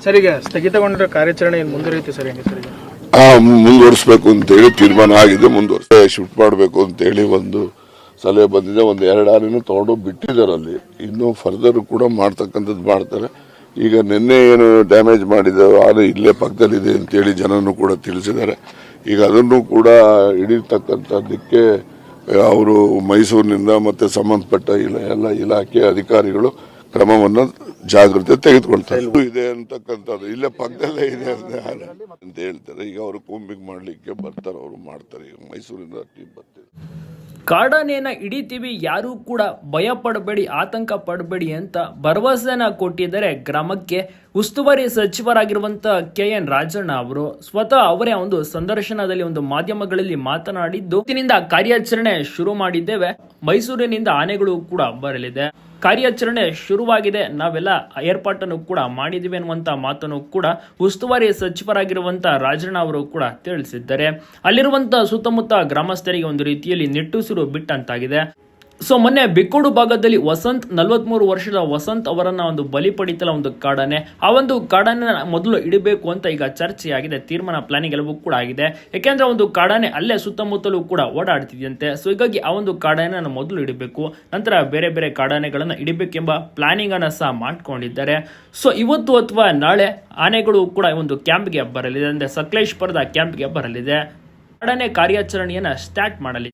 Sir ಈಗ ಸ್ಥಗಿತಗೊಂಡಿರೋ ಕಾರ್ಯಾಚರಣೆ ಮುಂದುವರಿಯುತ್ತೆ ಸರ್ ಹೆಂಗೆ ಸರ್? ಮುಂದುವರಿಸಬೇಕು ಅಂತೇಳಿ ತೀರ್ಮಾನ ಆಗಿದೆ. ಶಿಫ್ಟ್ ಮಾಡಬೇಕು ಅಂತೇಳಿ ಒಂದು ಸಲಹೆ ಬಂದಿದೆ. ಒಂದು 2 ಆನೆನೂ ತಗೊಂಡು ಬಿಟ್ಟಿದ್ದಾರೆ. ಅಲ್ಲಿ ಇನ್ನೂ ಫರ್ದರ್ ಕೂಡ ಮಾಡ್ತಕ್ಕಂಥದ್ದು ಮಾಡ್ತಾರೆ. ಈಗ ನಿನ್ನೆ ಏನು ಡ್ಯಾಮೇಜ್ ಮಾಡಿದ ಆನೆ ಇಲ್ಲೇ ಪಕ್ಕದಲ್ಲಿದೆ ಅಂತೇಳಿ ಜನನು ಕೂಡ ತಿಳಿಸಿದ್ದಾರೆ. ಈಗ ಅದನ್ನು ಕೂಡ ಹಿಡಿತಕ್ಕಂಥದ್ದಕ್ಕೆ ಅವರು ಮೈಸೂರಿನಿಂದ ಮತ್ತೆ ಸಂಬಂಧಪಟ್ಟ ಎಲ್ಲ ಇಲಾಖೆ ಅಧಿಕಾರಿಗಳು ಕ್ರಮವನ್ನು ಜಾಗೃತಿ ತೆಗೆದುಕೊಳ್ತಾರೆ. ಇದೆ ಅಂತಕ್ಕಂಥದ್ದು ಇಲ್ಲೇ ಪಕ್ಕದಲ್ಲೇ ಇದೆ ಅಂತ ಹೇಳ್ತಾರೆ. ಈಗ ಅವರು ಕೂಂಬಿಂಗ್ ಮಾಡ್ಲಿಕ್ಕೆ ಬರ್ತಾರೆ, ಅವರು ಮಾಡ್ತಾರೆ. ಈಗ ಮೈಸೂರಿನಿಂದ ಟೀಮ್ ಬರ್ತಾರೆ. ಕಾಡಾನೆಯನ್ನ ಹಿಡಿತೀವಿ, ಯಾರು ಕೂಡ ಭಯ ಪಡಬೇಡಿ, ಆತಂಕ ಪಡಬೇಡಿ ಅಂತ ಭರವಸೆನ ಕೊಟ್ಟಿದ್ದಾರೆ ಗ್ರಾಮಕ್ಕೆ ಉಸ್ತುವಾರಿ ಸಚಿವರಾಗಿರುವಂತ KN ರಾಜಣ್ಣ ಅವರು. ಸ್ವತಃ ಅವರೇ ಒಂದು ಸಂದರ್ಶನದಲ್ಲಿ ಒಂದು ಮಾಧ್ಯಮಗಳಲ್ಲಿ ಮಾತನಾಡಿದ್ದು, ಇವತ್ತಿನಿಂದ ಕಾರ್ಯಾಚರಣೆ ಶುರು ಮಾಡಿದ್ದೇವೆ, ಮೈಸೂರಿನಿಂದ ಆನೆಗಳು ಕೂಡ ಬರಲಿದೆ, ಕಾರ್ಯಾಚರಣೆ ಶುರುವಾಗಿದೆ, ನಾವೆಲ್ಲ ಏರ್ಪಾಟನ್ನು ಕೂಡ ಮಾಡಿದ್ದೀವಿ ಅನ್ನುವಂತ ಮಾತನ್ನು ಕೂಡ ಉಸ್ತುವಾರಿ ಸಚಿವರಾಗಿರುವಂತ ರಾಜಣ್ಣ ಅವರು ಕೂಡ ತಿಳಿಸಿದ್ದಾರೆ. ಅಲ್ಲಿರುವಂತ ಸುತ್ತಮುತ್ತ ಗ್ರಾಮಸ್ಥರಿಗೆ ಒಂದು ರೀತಿಯಲ್ಲಿ ನಿಟ್ಟುಸಿರು ಬಿಟ್ಟಂತಾಗಿದೆ. ಸೊ ಮೊನ್ನೆ ಬಿಕ್ಕೋಡು ಭಾಗದಲ್ಲಿ ವಸಂತ್ 43 ವರ್ಷದ ವಸಂತ್ ಅವರನ್ನ ಒಂದು ಬಲಿ ಪಡಿತಲ ಒಂದು ಕಾಡಾನೆ, ಆ ಒಂದು ಕಾಡಾನೆ ಮೊದಲು ಇಡಬೇಕು ಅಂತ ಈಗ ಚರ್ಚೆಯಾಗಿದೆ. ತೀರ್ಮಾನ ಪ್ಲಾನಿಂಗ್ ಎಲ್ಲವೂ ಕೂಡ ಆಗಿದೆ. ಯಾಕೆಂದ್ರೆ ಒಂದು ಕಾಡಾನೆ ಅಲ್ಲೇ ಸುತ್ತಮುತ್ತಲೂ ಕೂಡ ಓಡಾಡ್ತಿದೆಯಂತೆ. ಸೊ ಹೀಗಾಗಿ ಆ ಒಂದು ಕಾಡಾನೆ ಮೊದಲು ಇಡಬೇಕು, ನಂತರ ಬೇರೆ ಬೇರೆ ಕಾಡಾನೆಗಳನ್ನ ಇಡಬೇಕೆಂಬ ಪ್ಲಾನಿಂಗ್ ಅನ್ನ ಸಹ ಮಾಡ್ಕೊಂಡಿದ್ದಾರೆ. ಸೊ ಇವತ್ತು ಅಥವಾ ನಾಳೆ ಆನೆಗಳು ಕೂಡ ಒಂದು ಕ್ಯಾಂಪ್ಗೆ ಬರಲಿದೆ, ಅಂದ್ರೆ ಸಕಲೇಶ್ಪುರದ ಕ್ಯಾಂಪ್ಗೆ ಬರಲಿದೆ. ಕಾಡಾನೆ ಕಾರ್ಯಾಚರಣೆಯನ್ನ ಸ್ಟಾರ್ಟ್ ಮಾಡಲಿದೆ.